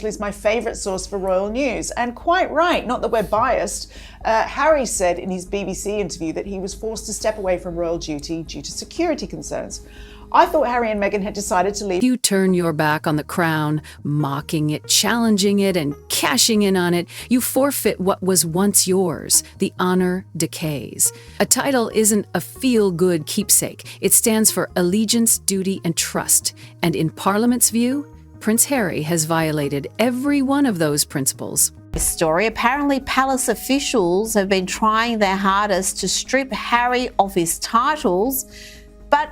is my favourite source for royal news, and quite right, not that we're biased. Harry said in his BBC interview that he was forced to step away from royal duty due to security concerns. I thought Harry and Meghan had decided to leave. You turn your back on the crown, mocking it, challenging it, and cashing in on it. You forfeit what was once yours. The honor decays. A title isn't a feel-good keepsake. It stands for allegiance, duty, and trust. And in Parliament's view, Prince Harry has violated every one of those principles. Story. Apparently, palace officials have been trying their hardest to strip Harry of his titles, but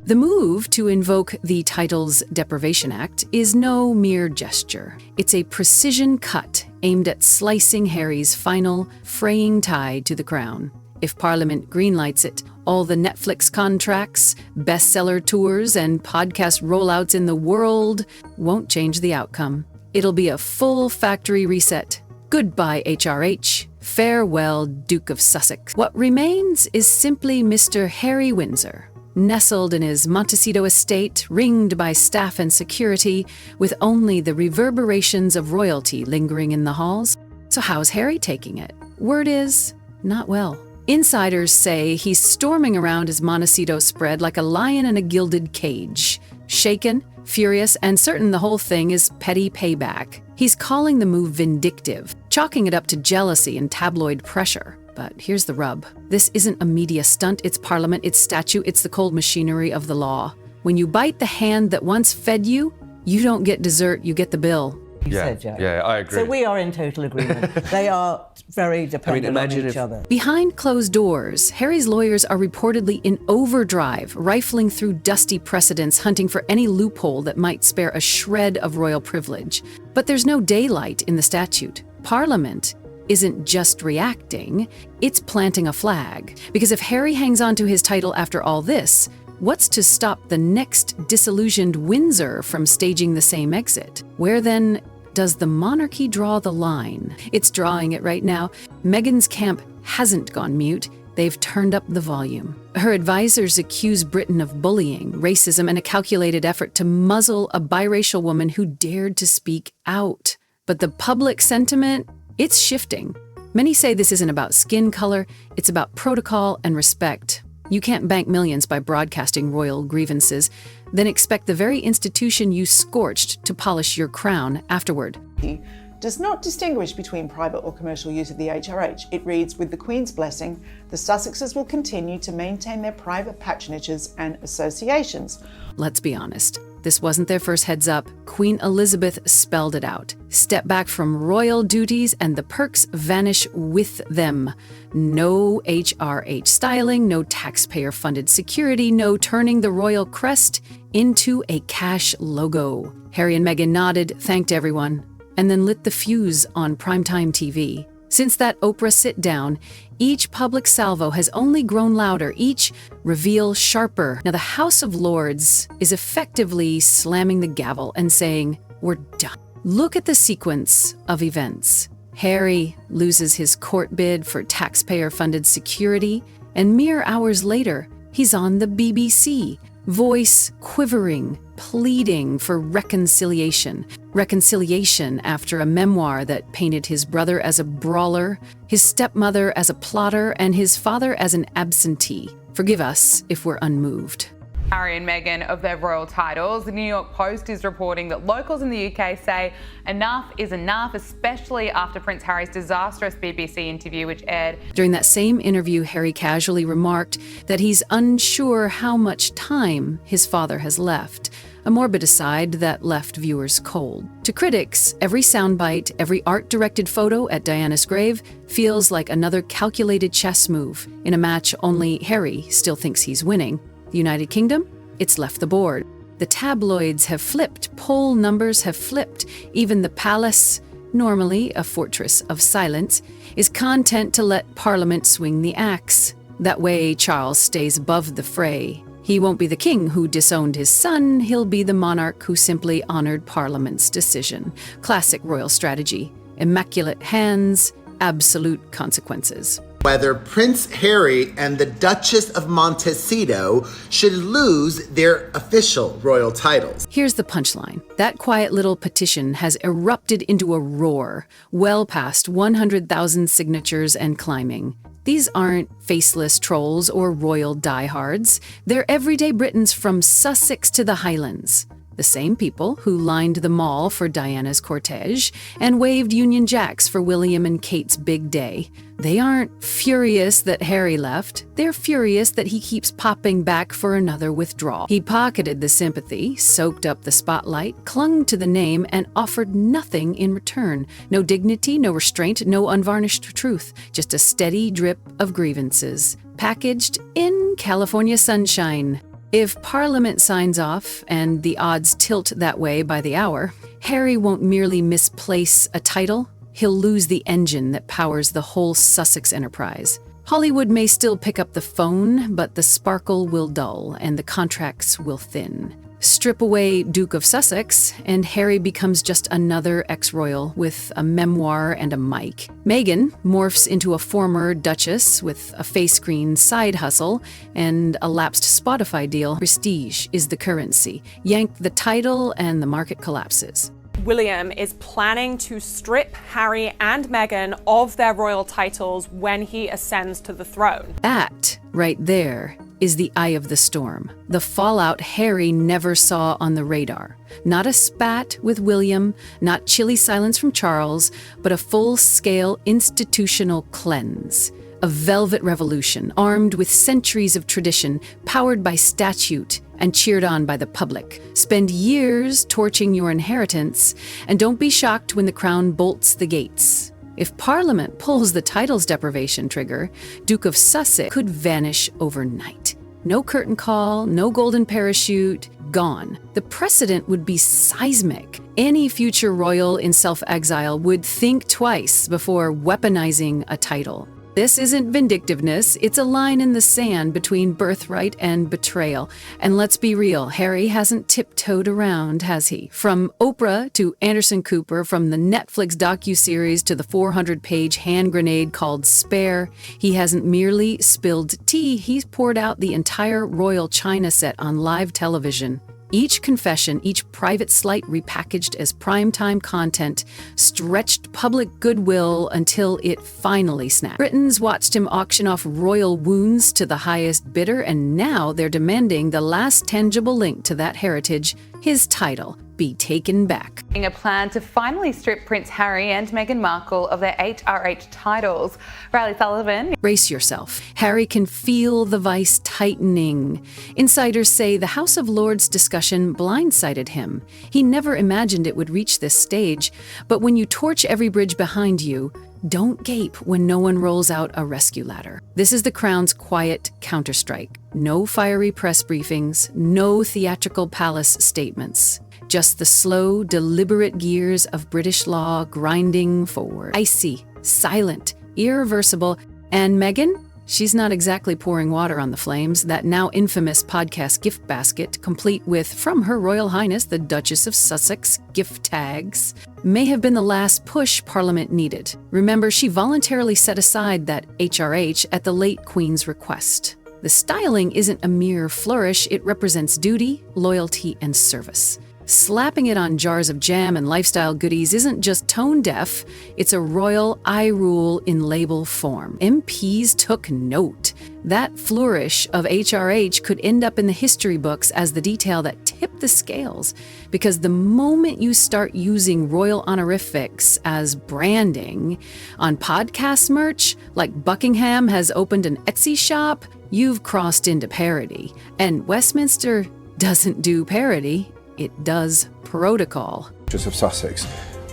the move to invoke the Titles Deprivation Act is no mere gesture. It's a precision cut aimed at slicing Harry's final, fraying tie to the crown. If Parliament greenlights it, all the Netflix contracts, bestseller tours, and podcast rollouts in the world won't change the outcome. It'll be a full factory reset. Goodbye, HRH. Farewell, Duke of Sussex. What remains is simply Mr. Harry Windsor, nestled in his Montecito estate, ringed by staff and security, with only the reverberations of royalty lingering in the halls. So how's Harry taking it? Word is, not well. Insiders say he's storming around his Montecito spread like a lion in a gilded cage, shaken, furious, and certain the whole thing is petty payback. He's calling the move vindictive, chalking it up to jealousy and tabloid pressure. But here's the rub. This isn't a media stunt, it's Parliament, it's statute, it's the cold machinery of the law. When you bite the hand that once fed you, you don't get dessert, you get the bill. Yeah, I agree. So we are in total agreement. They are very dependent on each other. Behind closed doors, Harry's lawyers are reportedly in overdrive, rifling through dusty precedents, hunting for any loophole that might spare a shred of royal privilege. But there's no daylight in the statute. Parliament isn't just reacting, it's planting a flag. Because if Harry hangs on to his title after all this, what's to stop the next disillusioned Windsor from staging the same exit? Where then does the monarchy draw the line? It's drawing it right now. Meghan's camp hasn't gone mute. They've turned up the volume. Her advisors accuse Britain of bullying, racism, and a calculated effort to muzzle a biracial woman who dared to speak out. But the public sentiment, it's shifting. Many say this isn't about skin color, it's about protocol and respect. You can't bank millions by broadcasting royal grievances, then expect the very institution you scorched to polish your crown afterward. He does not distinguish between private or commercial use of the HRH. It reads, with the Queen's blessing, the Sussexes will continue to maintain their private patronages and associations. Let's be honest. This wasn't their first heads up. Queen Elizabeth spelled it out. Step back from royal duties and the perks vanish with them. No HRH styling, no taxpayer-funded security, no turning the royal crest into a cash logo. Harry and Meghan nodded, thanked everyone, and then lit the fuse on primetime TV. Since that Oprah sit-down, each public salvo has only grown louder, each reveal sharper. Now the House of Lords is effectively slamming the gavel and saying, we're done. Look at the sequence of events. Harry loses his court bid for taxpayer-funded security, and mere hours later, he's on the BBC, voice quivering, pleading for reconciliation. Reconciliation after a memoir that painted his brother as a brawler, his stepmother as a plotter, and his father as an absentee. Forgive us if we're unmoved. Harry and Meghan of their royal titles. The New York Post is reporting that locals in the UK say enough is enough, especially after Prince Harry's disastrous BBC interview, which aired. During that same interview, Harry casually remarked that he's unsure how much time his father has left. A morbid aside that left viewers cold. To critics, every soundbite, every art-directed photo at Diana's grave feels like another calculated chess move in a match only Harry still thinks he's winning. The United Kingdom, it's left the board. The tabloids have flipped, poll numbers have flipped. Even the palace, normally a fortress of silence, is content to let Parliament swing the axe. That way, Charles stays above the fray. He won't be the king who disowned his son, he'll be the monarch who simply honored Parliament's decision. Classic royal strategy. Immaculate hands, absolute consequences. whether Prince Harry and the Duchess of Montecito should lose their official royal titles. Here's the punchline. That quiet little petition has erupted into a roar, well past 100,000 signatures and climbing. These aren't faceless trolls or royal diehards. They're everyday Britons from Sussex to the Highlands. The same people who lined the mall for Diana's cortege and waved Union Jacks for William and Kate's big day. They aren't furious that Harry left. They're furious that he keeps popping back for another withdrawal. He pocketed the sympathy, soaked up the spotlight, clung to the name, and offered nothing in return. No dignity, no restraint, no unvarnished truth. Just a steady drip of grievances, packaged in California sunshine. If Parliament signs off, and the odds tilt that way by the hour, Harry won't merely misplace a title, he'll lose the engine that powers the whole Sussex enterprise. Hollywood may still pick up the phone, but the sparkle will dull and the contracts will thin. Strip away Duke of Sussex, and Harry becomes just another ex-royal with a memoir and a mic. Meghan morphs into a former duchess with a face screen side hustle and a lapsed Spotify deal. Prestige is the currency. Yank the title and the market collapses. William is planning to strip Harry and Meghan of their royal titles when he ascends to the throne. That, right there, is the eye of the storm. The fallout Harry never saw on the radar. Not a spat with William, not chilly silence from Charles, but a full-scale institutional cleanse. A velvet revolution, armed with centuries of tradition, powered by statute, and cheered on by the public. Spend years torching your inheritance, and don't be shocked when the crown bolts the gates. If Parliament pulls the titles deprivation trigger, Duke of Sussex could vanish overnight. No curtain call, no golden parachute, gone. The precedent would be seismic. Any future royal in self-exile would think twice before weaponizing a title. This isn't vindictiveness, it's a line in the sand between birthright and betrayal. And let's be real, Harry hasn't tiptoed around, has he? From Oprah to Anderson Cooper, from the Netflix docuseries to the 400-page hand grenade called Spare, he hasn't merely spilled tea, he's poured out the entire royal china set on live television. Each confession, each private slight repackaged as primetime content, stretched public goodwill until it finally snapped. Britons watched him auction off royal wounds to the highest bidder, and now they're demanding the last tangible link to that heritage, his title, be taken back. A plan to finally strip Prince Harry and Meghan Markle of their HRH titles. Riley Sullivan. Brace yourself. Harry can feel the vice tightening. Insiders say the House of Lords discussion blindsided him. He never imagined it would reach this stage, but when you torch every bridge behind you, don't gape when no one rolls out a rescue ladder. This is the Crown's quiet counterstrike. No fiery press briefings, no theatrical palace statements. Just the slow, deliberate gears of British law grinding forward. Icy, silent, irreversible. And Meghan? She's not exactly pouring water on the flames. That now infamous podcast gift basket, complete with, from Her Royal Highness the Duchess of Sussex, gift tags, may have been the last push Parliament needed. Remember, she voluntarily set aside that HRH at the late Queen's request. The styling isn't a mere flourish, it represents duty, loyalty, and service. Slapping it on jars of jam and lifestyle goodies isn't just tone deaf, it's a royal I rule in label form. MPs took note. That flourish of HRH could end up in the history books as the detail that tipped the scales, because the moment you start using royal honorifics as branding on podcast merch, like Buckingham has opened an Etsy shop, you've crossed into parody. And Westminster doesn't do parody. It does protocol. Duchess of Sussex.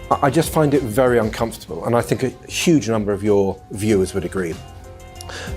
I just find it very uncomfortable, and I think a huge number of your viewers would agree,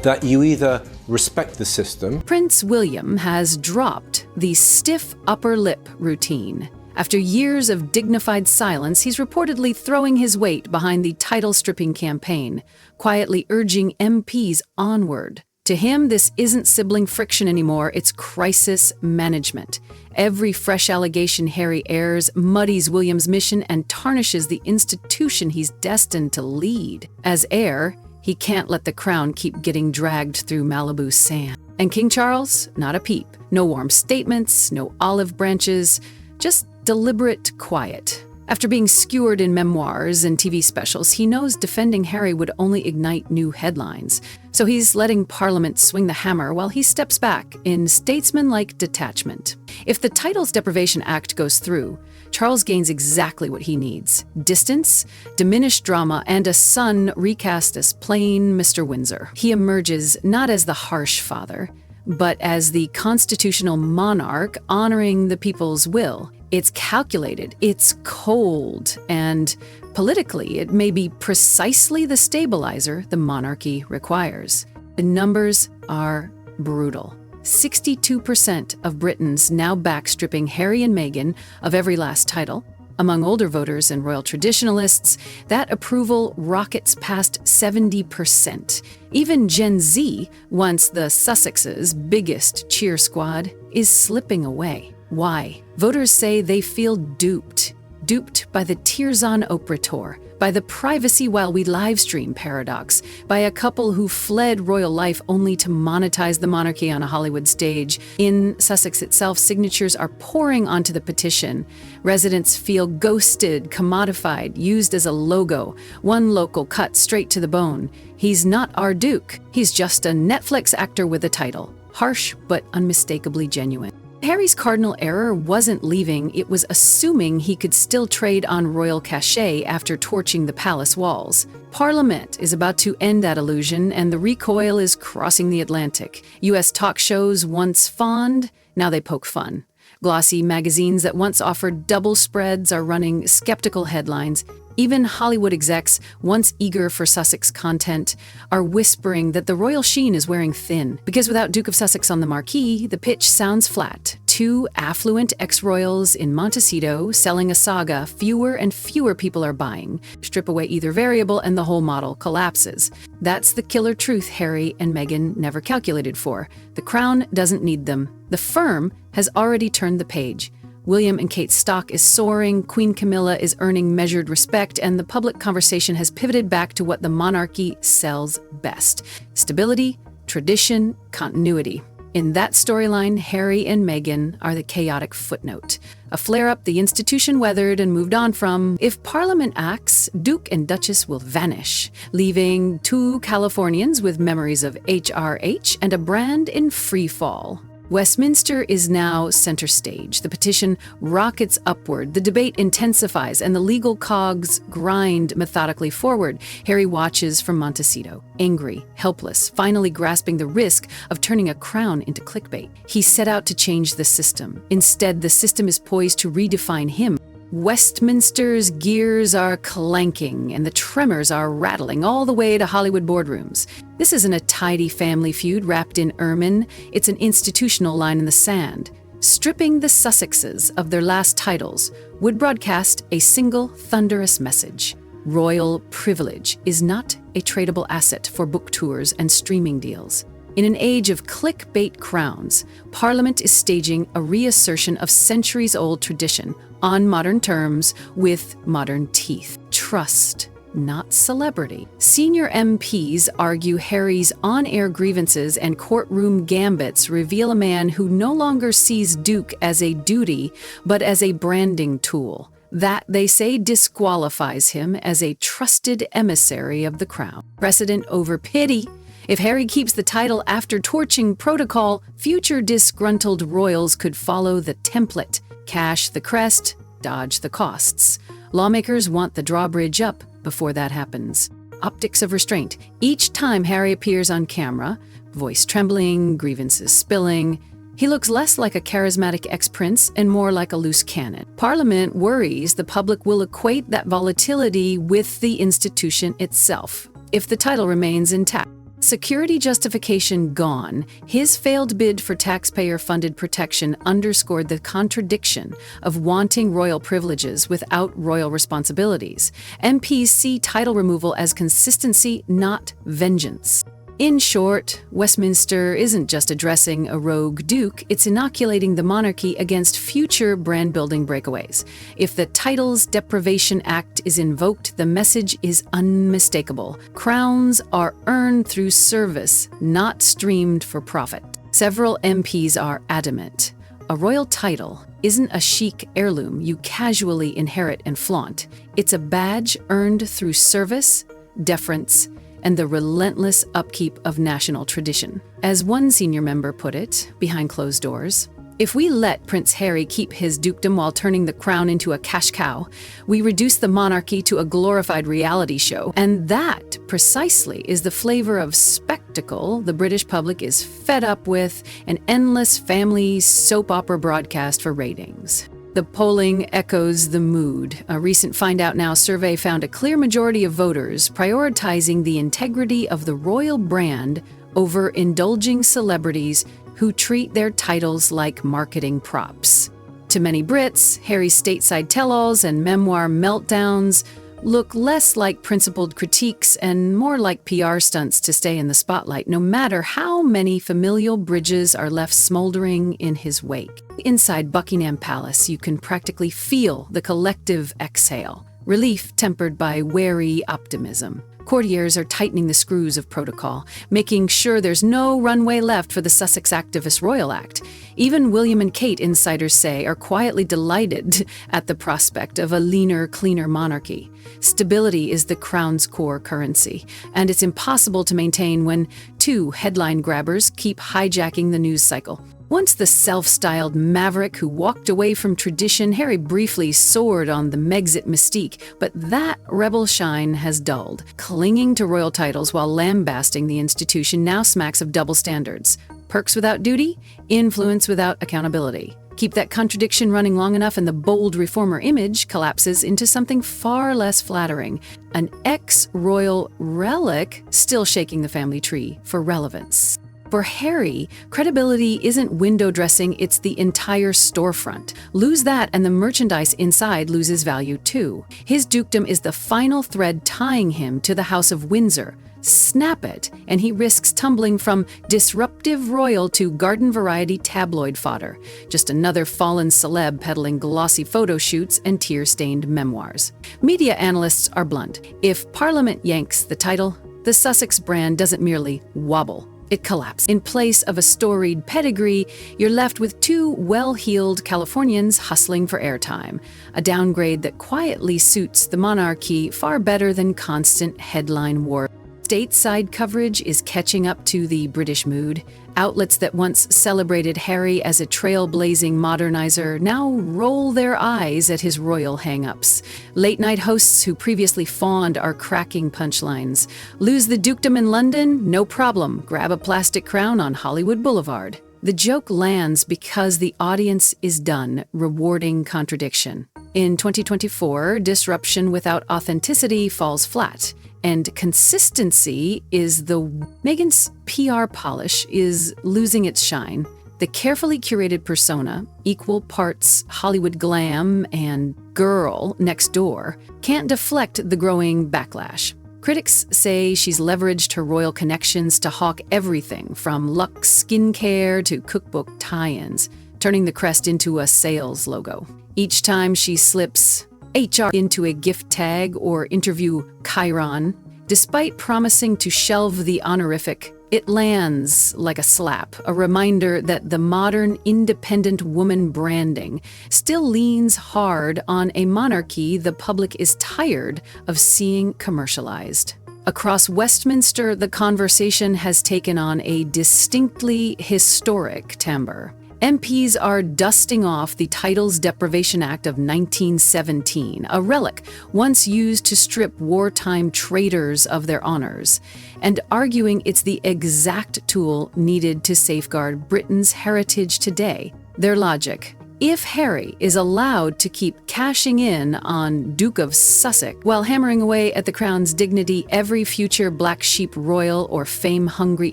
that you either respect the system. Prince William has dropped the stiff upper lip routine. After years of dignified silence, he's reportedly throwing his weight behind the title-stripping campaign, quietly urging MPs onward. To him, this isn't sibling friction anymore, it's crisis management. Every fresh allegation Harry airs muddies William's mission and tarnishes the institution he's destined to lead. As heir, He can't let the crown keep getting dragged through Malibu sand. And King Charles, not a peep. No warm statements, no olive branches, just deliberate quiet. After being skewered in memoirs and TV specials, he knows defending Harry would only ignite new headlines. So he's letting Parliament swing the hammer while he steps back in statesman-like detachment. If the Titles Deprivation Act goes through, Charles gains exactly what he needs: distance, diminished drama, and a son recast as plain Mr. Windsor. He emerges not as the harsh father, but as the constitutional monarch honoring the people's will. It's calculated, it's cold, and politically, it may be precisely the stabilizer the monarchy requires. The numbers are brutal. 62% of Britons now backstripping Harry and Meghan of every last title. Among older voters and royal traditionalists, that approval rockets past 70%. Even Gen Z, once the Sussex's biggest cheer squad, is slipping away. Why? Voters say they feel duped. Duped by the tears-on Oprah tour, by the privacy while we livestream paradox, by a couple who fled royal life only to monetize the monarchy on a Hollywood stage. In Sussex itself, signatures are pouring onto the petition. Residents feel ghosted, commodified, used as a logo. One local cut straight to the bone. He's not our Duke. He's just a Netflix actor with a title. Harsh, but unmistakably genuine. Harry's cardinal error wasn't leaving, it was assuming he could still trade on royal cachet after torching the palace walls. Parliament is about to end that illusion, and the recoil is crossing the Atlantic. U.S. talk shows, once fond, now they poke fun. Glossy magazines that once offered double spreads are running skeptical headlines. Even Hollywood execs, once eager for Sussex content, are whispering that the royal sheen is wearing thin. Because without Duke of Sussex on the marquee, the pitch sounds flat. Two affluent ex-royals in Montecito selling a saga fewer and fewer people are buying. Strip away either variable and the whole model collapses. That's the killer truth Harry and Meghan never calculated for. The crown doesn't need them. The firm has already turned the page. William and Kate's stock is soaring, Queen Camilla is earning measured respect, and the public conversation has pivoted back to what the monarchy sells best: stability, tradition, continuity. In that storyline, Harry and Meghan are the chaotic footnote. A flare-up the institution weathered and moved on from. If Parliament acts, Duke and Duchess will vanish, leaving two Californians with memories of HRH and a brand in free fall. Westminster is now center stage. The petition rockets upward, the debate intensifies, and the legal cogs grind methodically forward. Harry watches from Montecito, angry, helpless, finally grasping the risk of turning a crown into clickbait. He set out to change the system. Instead, the system is poised to redefine him. Westminster's gears are clanking and the tremors are rattling all the way to Hollywood boardrooms. This isn't a tidy family feud wrapped in ermine, it's an institutional line in the sand. Stripping the Sussexes of their last titles would broadcast a single thunderous message. Royal privilege is not a tradable asset for book tours and streaming deals. In an age of clickbait crowns, Parliament is staging a reassertion of centuries-old tradition on modern terms with modern teeth. Trust, not celebrity. Senior MPs argue Harry's on-air grievances and courtroom gambits reveal a man who no longer sees Duke as a duty, but as a branding tool. That, they say, disqualifies him as a trusted emissary of the crown. Precedent over pity. If Harry keeps the title after torching protocol, future disgruntled royals could follow the template. Cash the crest, dodge the costs. Lawmakers want the drawbridge up before that happens. Optics of restraint. Each time Harry appears on camera, voice trembling, grievances spilling, he looks less like a charismatic ex-prince and more like a loose cannon. Parliament worries the public will equate that volatility with the institution itself, if the title remains intact. Security justification gone, his failed bid for taxpayer-funded protection underscored the contradiction of wanting royal privileges without royal responsibilities. MPs see title removal as consistency, not vengeance. In short, Westminster isn't just addressing a rogue duke, it's inoculating the monarchy against future brand-building breakaways. If the Titles Deprivation Act is invoked, the message is unmistakable. Crowns are earned through service, not streamed for profit. Several MPs are adamant. A royal title isn't a chic heirloom you casually inherit and flaunt. It's a badge earned through service, deference, and the relentless upkeep of national tradition. As one senior member put it, behind closed doors, if we let Prince Harry keep his dukedom while turning the crown into a cash cow, we reduce the monarchy to a glorified reality show. And that, precisely, is the flavor of spectacle the British public is fed up with, an endless family soap opera broadcast for ratings. The polling echoes the mood. A recent Find Out Now survey found a clear majority of voters prioritizing the integrity of the royal brand over indulging celebrities who treat their titles like marketing props. To many Brits, Harry's stateside tell-alls and memoir meltdowns look less like principled critiques and more like PR stunts to stay in the spotlight, no matter how many familial bridges are left smoldering in his wake. Inside Buckingham Palace, you can practically feel the collective exhale, relief tempered by wary optimism. Courtiers are tightening the screws of protocol, making sure there's no runway left for the Sussex Activist Royal Act. Even William and Kate, insiders say, are quietly delighted at the prospect of a leaner, cleaner monarchy. Stability is the crown's core currency, and it's impossible to maintain when two headline grabbers keep hijacking the news cycle. Once the self-styled maverick who walked away from tradition, Harry briefly soared on the Megxit mystique, but that rebel shine has dulled. Clinging to royal titles while lambasting the institution now smacks of double standards. Perks without duty, influence without accountability. Keep that contradiction running long enough and the bold reformer image collapses into something far less flattering. An ex-royal relic still shaking the family tree for relevance. For Harry, credibility isn't window dressing, it's the entire storefront. Lose that and the merchandise inside loses value too. His dukedom is the final thread tying him to the House of Windsor. Snap it, and he risks tumbling from disruptive royal to garden variety tabloid fodder. Just another fallen celeb peddling glossy photo shoots and tear-stained memoirs. Media analysts are blunt. If Parliament yanks the title, the Sussex brand doesn't merely wobble. It collapses. In place of a storied pedigree, you're left with two well-heeled Californians hustling for airtime, a downgrade that quietly suits the monarchy far better than constant headline war. Stateside coverage is catching up to the British mood. Outlets that once celebrated Harry as a trailblazing modernizer now roll their eyes at his royal hang-ups. Late-night hosts who previously fawned are cracking punchlines. Lose the dukedom in London? No problem. Grab a plastic crown on Hollywood Boulevard. The joke lands because the audience is done rewarding contradiction. In 2024, disruption without authenticity falls flat. And consistency is Meghan's PR polish is losing its shine. The carefully curated persona, equal parts Hollywood glam and girl next door, can't deflect the growing backlash. Critics say she's leveraged her royal connections to hawk everything from luxe skincare to cookbook tie-ins, turning the crest into a sales logo. Each time she slips HR into a gift tag or interview Chiron, despite promising to shelve the honorific, it lands like a slap, a reminder that the modern independent woman branding still leans hard on a monarchy the public is tired of seeing commercialized. Across Westminster, the conversation has taken on a distinctly historic timbre. MPs are dusting off the Titles Deprivation Act of 1917, a relic once used to strip wartime traitors of their honors, and arguing it's the exact tool needed to safeguard Britain's heritage today. Their logic: if Harry is allowed to keep cashing in on Duke of Sussex while hammering away at the crown's dignity, every future black sheep royal or fame-hungry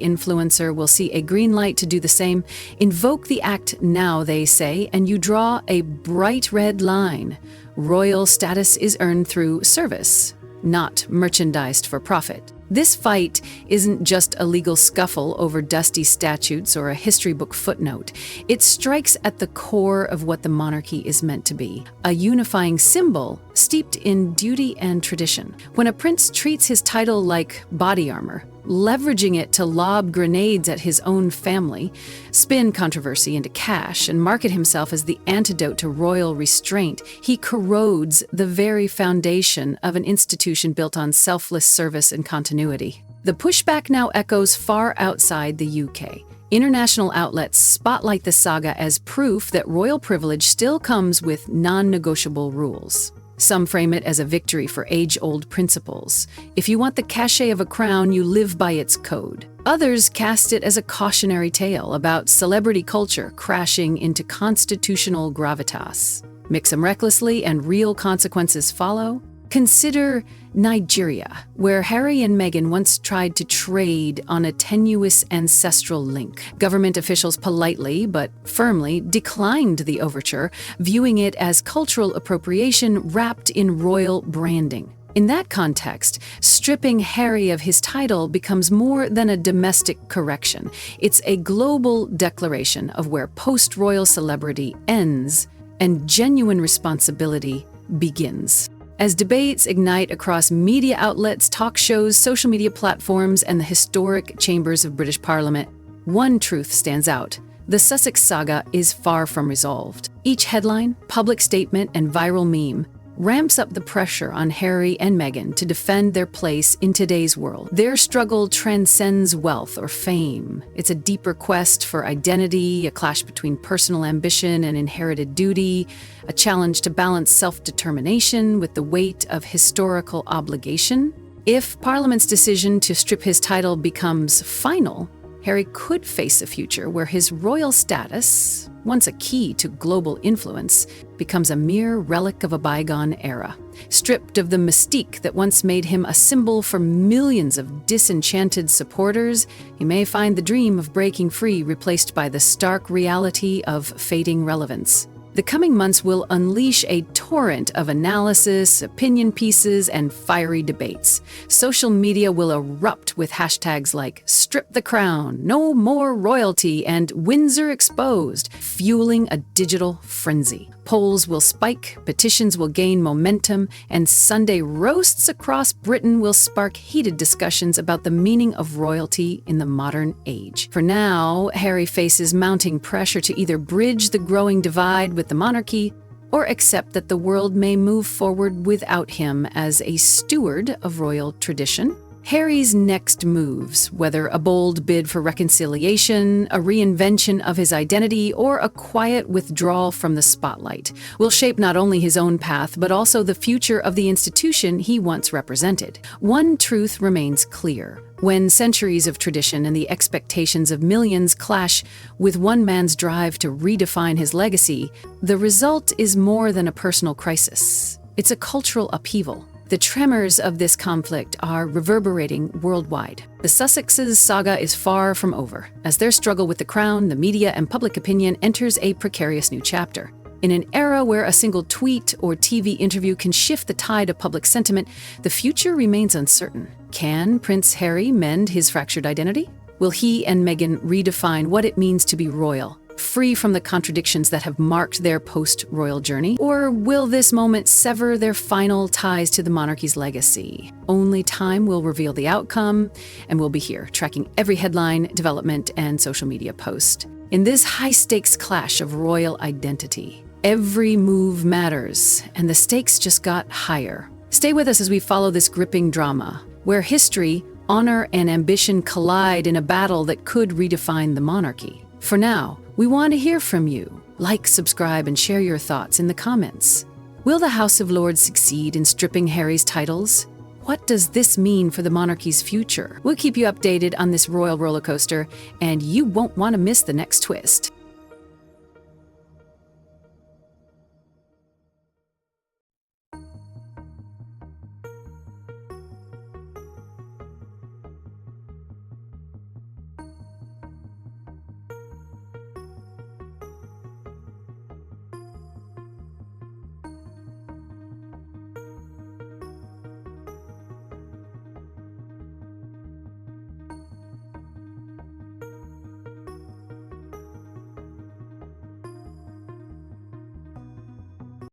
influencer will see a green light to do the same. Invoke the act now, they say, and you draw a bright red line. Royal status is earned through service, not merchandised for profit. This fight isn't just a legal scuffle over dusty statutes or a history book footnote. It strikes at the core of what the monarchy is meant to be, a unifying symbol steeped in duty and tradition. When a prince treats his title like body armor, leveraging it to lob grenades at his own family, spin controversy into cash, and market himself as the antidote to royal restraint, he corrodes the very foundation of an institution built on selfless service and continuity. The pushback now echoes far outside the UK. International outlets spotlight the saga as proof that royal privilege still comes with non-negotiable rules. Some frame it as a victory for age-old principles. If you want the cachet of a crown, you live by its code. Others cast it as a cautionary tale about celebrity culture crashing into constitutional gravitas. Mix them recklessly and real consequences follow. Consider Nigeria, where Harry and Meghan once tried to trade on a tenuous ancestral link. Government officials politely but firmly declined the overture, viewing it as cultural appropriation wrapped in royal branding. In that context, stripping Harry of his title becomes more than a domestic correction. It's a global declaration of where post-royal celebrity ends and genuine responsibility begins. As debates ignite across media outlets, talk shows, social media platforms, and the historic chambers of British Parliament, one truth stands out. The Sussex saga is far from resolved. Each headline, public statement, and viral meme ramps up the pressure on Harry and Meghan to defend their place in today's world. Their struggle transcends wealth or fame. It's a deeper quest for identity, a clash between personal ambition and inherited duty, a challenge to balance self-determination with the weight of historical obligation. If Parliament's decision to strip his title becomes final, Harry could face a future where his royal status, once a key to global influence, becomes a mere relic of a bygone era. Stripped of the mystique that once made him a symbol for millions of disenchanted supporters, he may find the dream of breaking free replaced by the stark reality of fading relevance. The coming months will unleash a torrent of analysis, opinion pieces, and fiery debates. Social media will erupt with hashtags like "Strip the Crown," "No More Royalty," and "Windsor Exposed," fueling a digital frenzy. Polls will spike, petitions will gain momentum, and Sunday roasts across Britain will spark heated discussions about the meaning of royalty in the modern age. For now, Harry faces mounting pressure to either bridge the growing divide with the monarchy or accept that the world may move forward without him as a steward of royal tradition. Harry's next moves, whether a bold bid for reconciliation, a reinvention of his identity, or a quiet withdrawal from the spotlight, will shape not only his own path, but also the future of the institution he once represented. One truth remains clear. When centuries of tradition and the expectations of millions clash with one man's drive to redefine his legacy, the result is more than a personal crisis. It's a cultural upheaval. The tremors of this conflict are reverberating worldwide. The Sussexes' saga is far from over, as their struggle with the crown, the media, and public opinion enters a precarious new chapter. In an era where a single tweet or TV interview can shift the tide of public sentiment, the future remains uncertain. Can Prince Harry mend his fractured identity? Will he and Meghan redefine what it means to be royal, free from the contradictions that have marked their post-royal journey? Or will this moment sever their final ties to the monarchy's legacy? Only time will reveal the outcome, and we'll be here, tracking every headline, development, and social media post. In this high-stakes clash of royal identity, every move matters, and the stakes just got higher. Stay with us as we follow this gripping drama, where history, honor, and ambition collide in a battle that could redefine the monarchy. For now, we want to hear from you. Like, subscribe, and share your thoughts in the comments. Will the House of Lords succeed in stripping Harry's titles? What does this mean for the monarchy's future? We'll keep you updated on this royal roller coaster, and you won't want to miss the next twist.